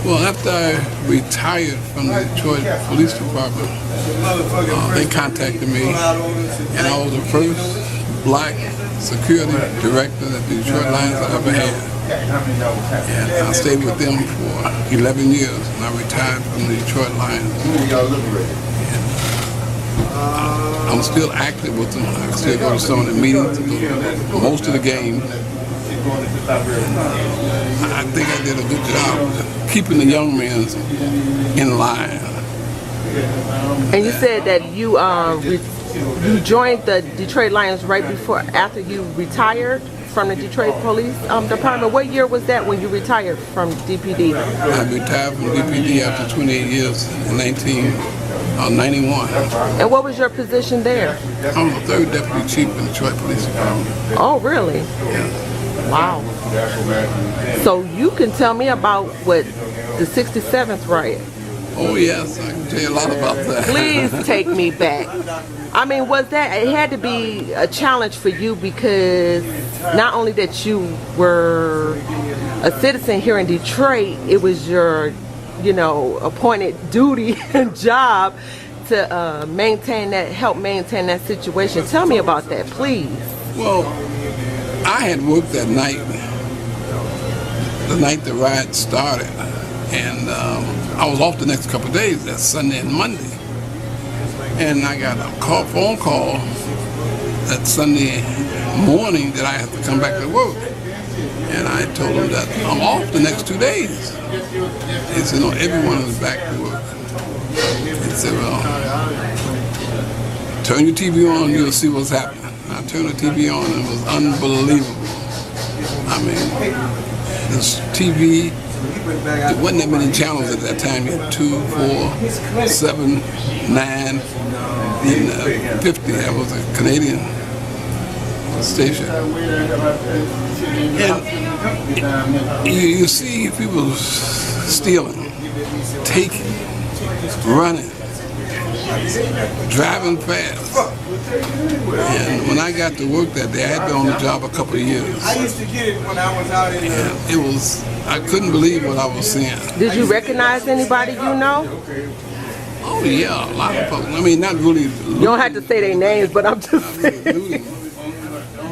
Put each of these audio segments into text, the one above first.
Well, after I retired from the Detroit Police Department, they contacted me, and I was the first black security director that the Detroit Lions ever had. And I stayed with them for 11 years, and I retired from the Detroit Lions. And, I'm still active with them. I still go to some of the meetings, most of the games. I think I did a good job keeping the young men in line. And you said that you you joined the Detroit Lions right after you retired from the Detroit Police Department. What year was that when you retired from DPD? I retired from DPD after 28 years in 1991. And what was your position there? I was the third deputy chief in the Detroit Police Department. Oh, really? Yeah. Wow. So you can tell me about what the 67th riot. Oh yes, I can tell you a lot about that. Please take me back. I mean, it had to be a challenge for you because not only that you were a citizen here in Detroit, it was your, appointed duty and job to help maintain that situation. Tell me about that, please. Well, I had worked that night, the night the riot started, and I was off the next couple of days, that's Sunday and Monday. And I got a phone call that Sunday morning that I have to come back to work. And I told them that I'm off the next 2 days. They said, no, everyone is back to work. They said, well, turn your TV on, you'll see what's happening. I turned the TV on and it was unbelievable. I mean, this TV, there wasn't that many channels at that time. You had 2, 4, 7, 9, even 50. That was a Canadian station. And you see people stealing, taking, running, driving fast. And when I got to work that day, I had been on the job a couple of years. I used to get it when I was out in And I couldn't believe what I was seeing. Did you recognize anybody you know? Oh yeah, a lot of folks. I mean, not really. You don't have to say their names, but I'm just saying.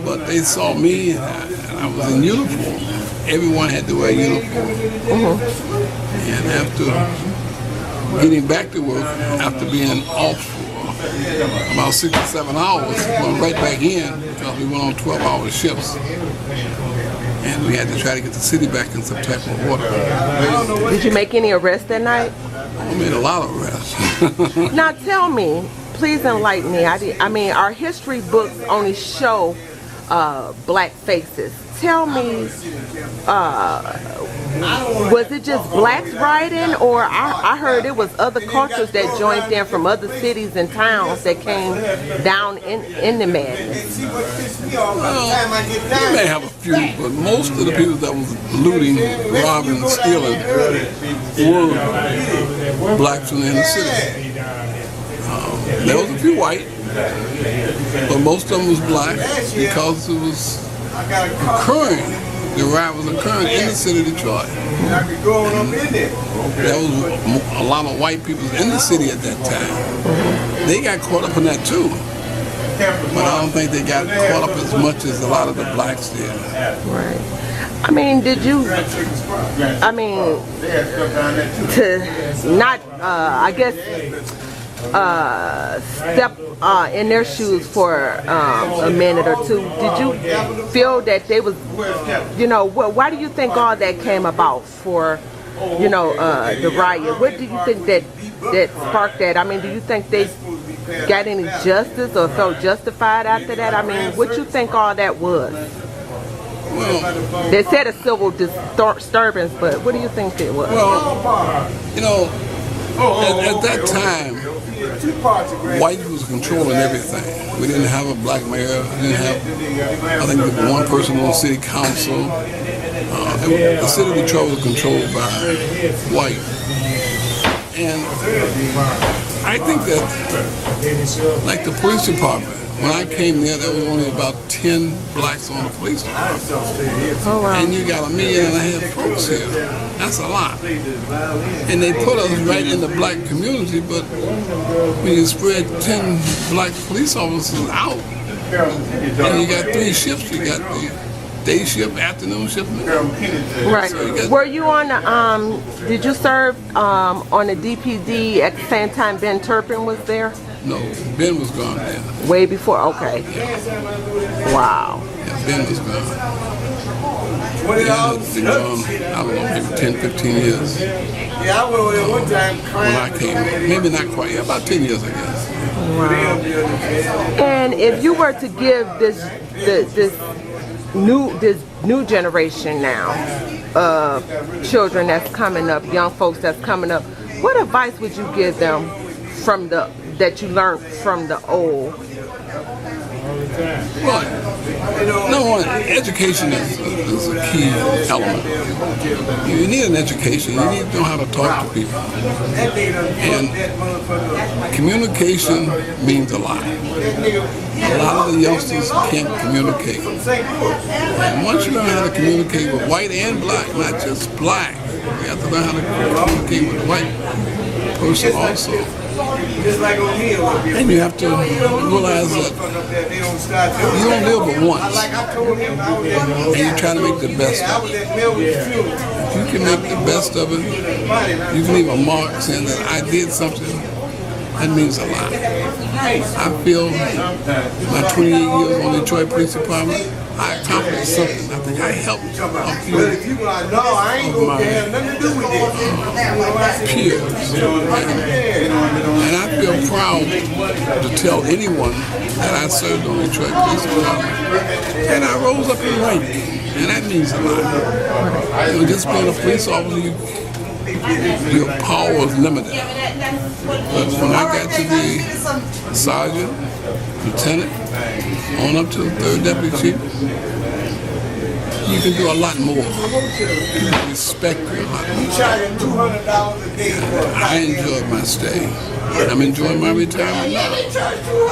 But they saw me and I was in uniform. Everyone had to wear a uniform. And after getting back to work, after being off for about 6 or 7 hours, went right back in because we went on 12-hour shifts. And we had to try to get the city back in some type of order. Did you make any arrests that night? I made a lot of arrests. Now tell me, please enlighten me. I mean, our history books only show black faces. Tell me, was it just blacks rioting, or I heard it was other cultures that joined in from other cities and towns that came down in the madness? Well, you may have a few, but most of the people that was looting, robbing, stealing were blacks from the inner city. There was a few white, but most of them was black because it was occurring. The riot was occurring in the city of Detroit. There was a lot of white people in the city at that time. They got caught up in that too. But I don't think they got caught up as much as a lot of the blacks did. Right. I mean, to not, I guess, step in their shoes for a minute or two, did you feel that they was, why do you think all that came about for, the riot? What do you think that sparked that? I mean, do you think they got any justice or felt justified after that? I mean, what you think all that was? Well, they said a civil disturbance, but what do you think it was? Well, at that time, white was controlling everything. We didn't have a black mayor. We didn't have, I think, one person on the city council. The city of Detroit was controlled by white. And I think that, like the police department, when I came there was only about 10 blacks on the police department. Oh, wow. And you got 1.5 million folks here. That's a lot. And they put us right in the black community, but when you spread 10 black police officers out, and you got 3 shifts, you got the day shift, afternoon shift. Right. So Were you on the, did you serve on the DPD at the same time Ben Turpin was there? No, Ben was gone then. Way before? Okay. Wow. Yeah, Ben was gone. Ben had been gone, I don't know, maybe 10, 15 years. Yeah, I went there one time. When I came, maybe not quite, yeah, about 10 years, I guess. Wow. And if you were to give this new generation now of children that's coming up, young folks that's coming up, what advice would you give them from that you learned from the old? Well, number one, education is a key element. You need an education. You need to know how to talk to people. And communication means a lot. A lot of the youngsters can't communicate. And once you learn how to communicate with white and black, not just black, you have to learn how to communicate with a white person also. And you have to realize that you don't live but once, and you try to make the best of it. If you can make the best of it, you can leave a mark saying that I did something. That means a lot. I feel my 28 years on the Detroit Police Department, I accomplished something. I think I helped a few of my peers. And I feel proud to tell anyone that I served on the Detroit Police Department. And I rose up in rank, and that means a lot. You know, just being a police officer, your power is limited. But when I got to be sergeant, lieutenant, on up to the 3rd deputy chief, you can do a lot more. You can respect you a lot more. I enjoyed my stay. And I'm enjoying my retirement now.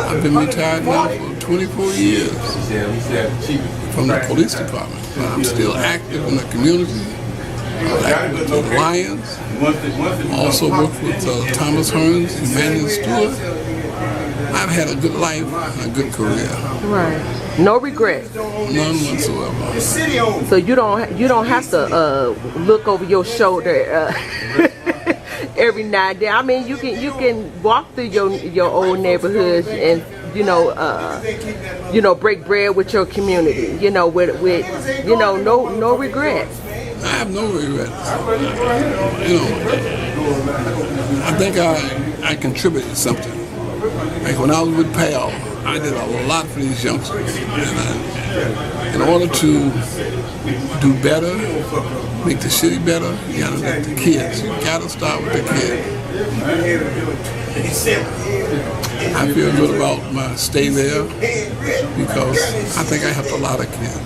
I've been retired now for 24 years from the police department. But I'm still active in the community. I'm active with the Lions. Also worked with Thomas Hearns, Emmanuel Stewart. I've had a good life and a good career. Right. No regrets. None whatsoever. So you don't have to look over your shoulder every now and then. I mean, you can walk through your old neighborhoods and break bread with your community. With no regrets. I have no regrets. I think I contributed something. Like when I was with PAL, I did a lot for these youngsters. And in order to do better, make the city better, you gotta let the kids. You gotta start with the kids. I feel good about my stay there because I think I helped a lot of kids.